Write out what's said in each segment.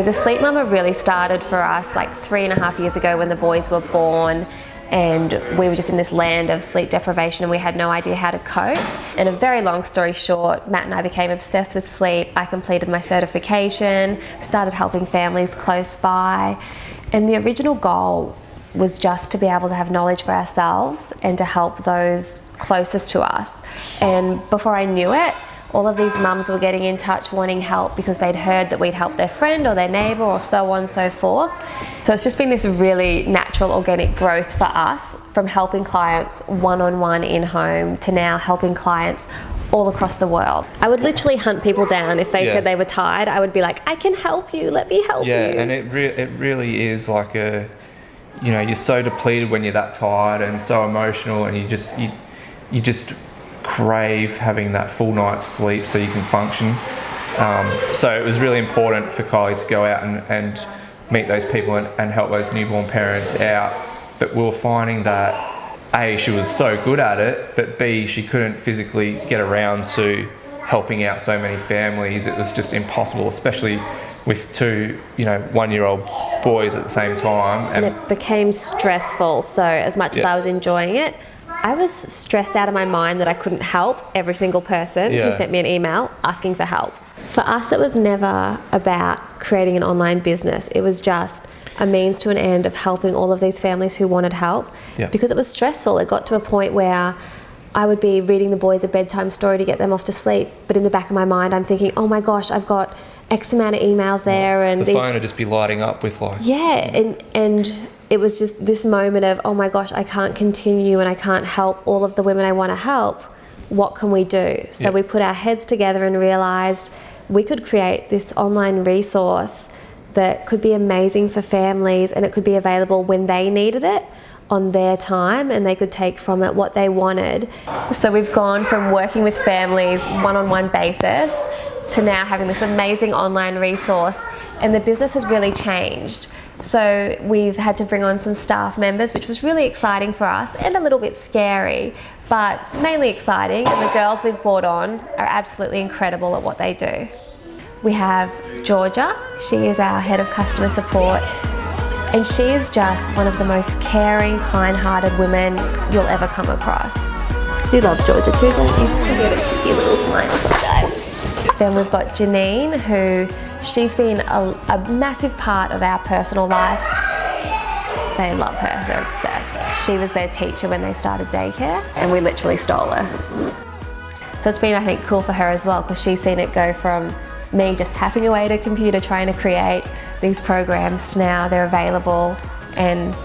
the Sleep Mama really started for us like 3.5 years ago when the boys were born, and we were just in this land of sleep deprivation and we had no idea how to cope. And a very long story short, Matt and I became obsessed with sleep. I completed my certification, started helping families close by, and the original goal was just to be able to have knowledge for ourselves and to help those closest to us. And before I knew it, all of these mums were getting in touch wanting help because they'd heard that we'd help their friend or their neighbour or so on and so forth. So it's just been this really natural, organic growth for us, from helping clients one-on-one in home to now helping clients all across the world. I would literally hunt people down if they said they were tired. I would be like, I can help you, let me help you. Yeah, and it really is like you're so depleted when you're that tired and so emotional, and you just crave having that full night's sleep so you can function. So it was really important for Kylie to go out and meet those people and help those newborn parents out. But we were finding that A, she was so good at it, but B, she couldn't physically get around to helping out so many families. It was just impossible, especially with two 1-year-old boys at the same time. And it became stressful. So as much as I was enjoying it, I was stressed out of my mind that I couldn't help every single person who sent me an email asking for help. For us, it was never about creating an online business. It was just a means to an end of helping all of these families who wanted help, because it was stressful. It got to a point where I would be reading the boys a bedtime story to get them off to sleep, but in the back of my mind I'm thinking, oh my gosh, I've got X amount of emails there, and the phone would just be lighting up with like... and it was just this moment of, oh my gosh, I can't continue and I can't help all of the women I want to help. What can we do? So we put our heads together and realised we could create this online resource that could be amazing for families, and it could be available when they needed it on their time, and they could take from it what they wanted. So we've gone from working with families one-on-one basis to now having this amazing online resource, and the business has really changed. So we've had to bring on some staff members, which was really exciting for us and a little bit scary, but mainly exciting. And the girls we've brought on are absolutely incredible at what they do. We have Georgia. She is our head of customer support, and she is just one of the most caring, kind-hearted women you'll ever come across. You love Georgia too, don't you? I get a cheeky little smile sometimes. Then we've got Janine, who she's been a massive part of our personal life. They love her, they're obsessed. She was their teacher when they started daycare, and we literally stole her. So it's been, I think, cool for her as well, because she's seen it go from me just tapping away at a computer trying to create these programs to now they're available, and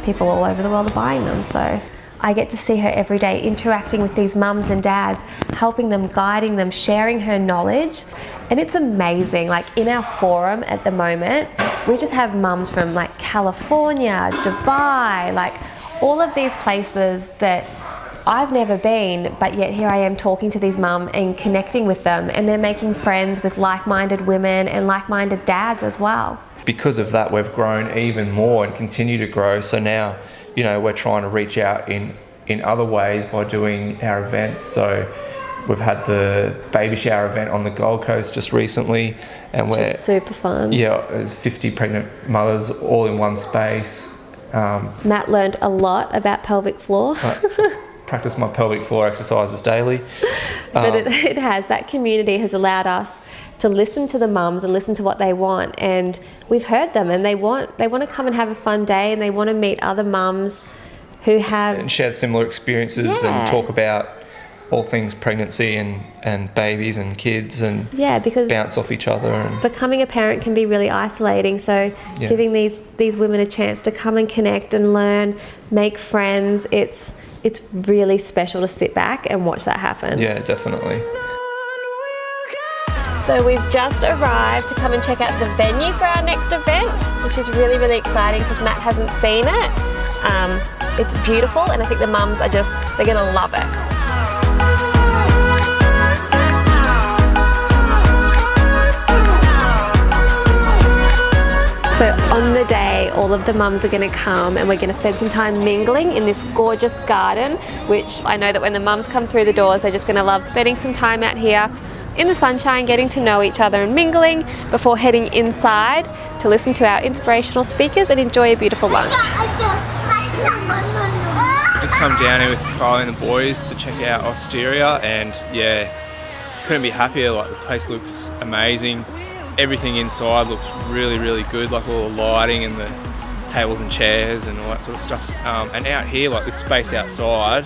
people all over the world are buying them. So I get to see her every day interacting with these mums and dads, helping them, guiding them, sharing her knowledge. And it's amazing. Like in our forum at the moment, we just have mums from like California, Dubai, like all of these places that I've never been, but yet here I am talking to these mums and connecting with them, and they're making friends with like-minded women and like-minded dads as well. Because of that, we've grown even more and continue to grow. So now, we're trying to reach out in other ways by doing our events. So we've had the baby shower event on the Gold Coast just recently, and we're super fun. Yeah, there's 50 pregnant mothers all in one space. Matt learned a lot about pelvic floor. Practice my pelvic floor exercises daily. But it has, that community has allowed us to listen to the mums and listen to what they want, and we've heard them, and they want to come and have a fun day, and they want to meet other mums who have... And share similar experiences and talk about all things pregnancy and babies and kids, and because bounce off each other. And becoming a parent can be really isolating, so giving these women a chance to come and connect and learn, make friends, it's really special to sit back and watch that happen. Yeah, definitely. So we've just arrived to come and check out the venue for our next event, which is really, really exciting because Matt hasn't seen it. It's beautiful, and I think the mums are they're gonna love it. So on the day, all of the mums are going to come, and we're going to spend some time mingling in this gorgeous garden, which I know that when the mums come through the doors, they're just going to love spending some time out here in the sunshine, getting to know each other and mingling before heading inside to listen to our inspirational speakers and enjoy a beautiful lunch. Just come down here with Kylie and the boys to check out Osteria, and yeah, couldn't be happier. Like, the place looks amazing. Everything inside looks really, really good, like all the lighting and the tables and chairs and all that sort of stuff. And out here, like this space outside,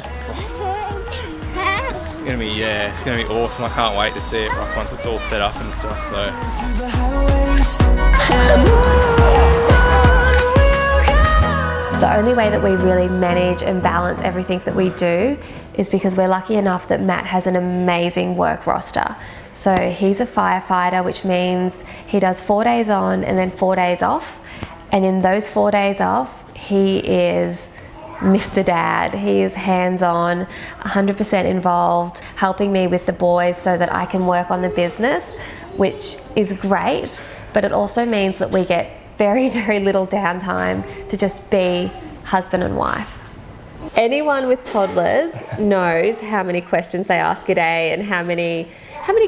it's gonna be awesome. I can't wait to see it like once it's all set up and stuff. So. The only way that we really manage and balance everything that we do is because we're lucky enough that Matt has an amazing work roster. So he's a firefighter, which means he does 4 days on and then 4 days off. And in those 4 days off, he is Mr. Dad. He is hands-on, 100% involved, helping me with the boys so that I can work on the business, which is great, but it also means that we get very, very little downtime to just be husband and wife. Anyone with toddlers knows how many questions they ask a day and how many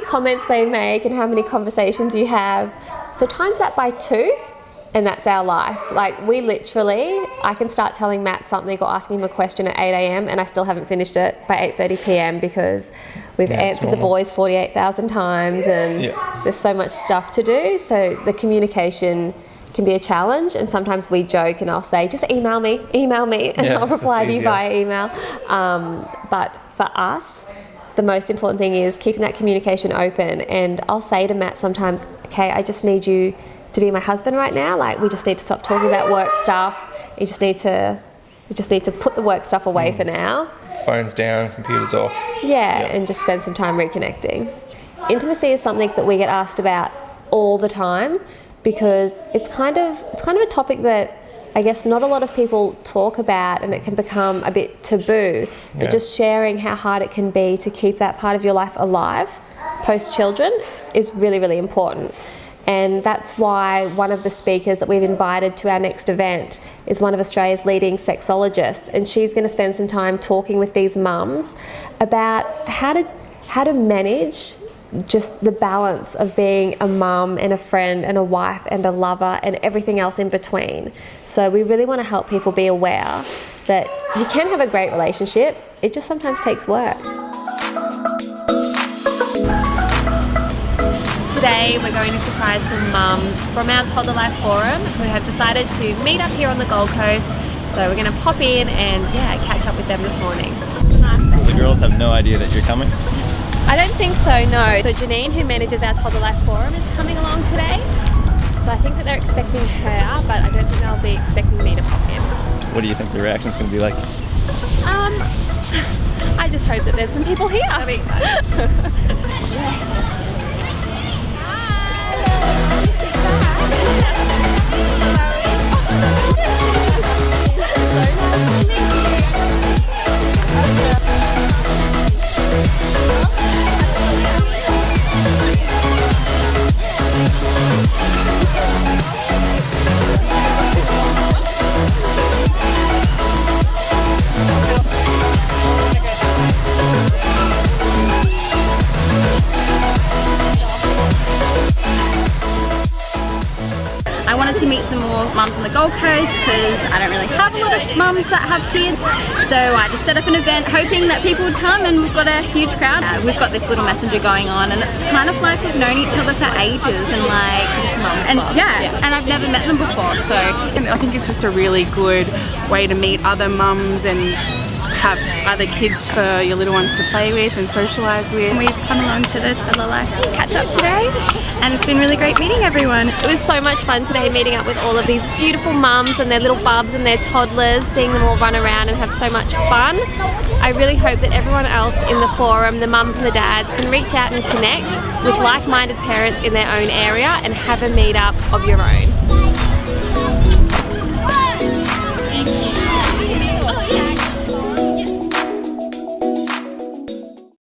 comments they make and how many conversations you have. So times that by 2 and that's our life. Like, we literally, I can start telling Matt something or asking him a question at 8 a.m. and I still haven't finished it by 8:30 p.m. because we've answered the boys 48,000 times and there's so much stuff to do. So the communication can be a challenge, and sometimes we joke and I'll say, just email me, and I'll reply to you via email. But for us, the most important thing is keeping that communication open. And I'll say to Matt sometimes, okay, I just need you to be my husband right now. Like, we just need to stop talking about work stuff. We just need to put the work stuff away for now. Phones down, computers off. And just spend some time reconnecting. Intimacy is something that we get asked about all the time, because it's kind of a topic that I guess not a lot of people talk about, and it can become a bit taboo. But just sharing how hard it can be to keep that part of your life alive post-children is really, really important. And that's why one of the speakers that we've invited to our next event is one of Australia's leading sexologists, and she's going to spend some time talking with these mums about how to manage just the balance of being a mum and a friend and a wife and a lover and everything else in between. So we really want to help people be aware that you can have a great relationship, it just sometimes takes work. Today we're going to surprise some mums from our Toddler Life Forum who have decided to meet up here on the Gold Coast. So we're going to pop in and catch up with them this morning. The girls have no idea that you're coming? I don't think so, no. So Janine, who manages our Toddler Life Forum, is coming along today. So I think that they're expecting her, but I don't think they'll be expecting me to pop in. What do you think the reaction's going to be like? I just hope that there's some people here. I'll be excited. I wanted to meet some more mums on the Gold Coast because I don't really have a lot of mums that have kids, so I just set up an event hoping that people would come, and we've got a huge crowd. We've got this little messenger going on, and it's kind of like we've known each other for ages, and like, and I've never met them before, so. And I think it's just a really good way to meet other mums and have other kids for your little ones to play with and socialise with. We've come along to the Toddler Life catch up today, and it's been really great meeting everyone. It was so much fun today meeting up with all of these beautiful mums and their little bubs and their toddlers, seeing them all run around and have so much fun. I really hope that everyone else in the forum, the mums and the dads, can reach out and connect with like-minded parents in their own area and have a meet-up of your own.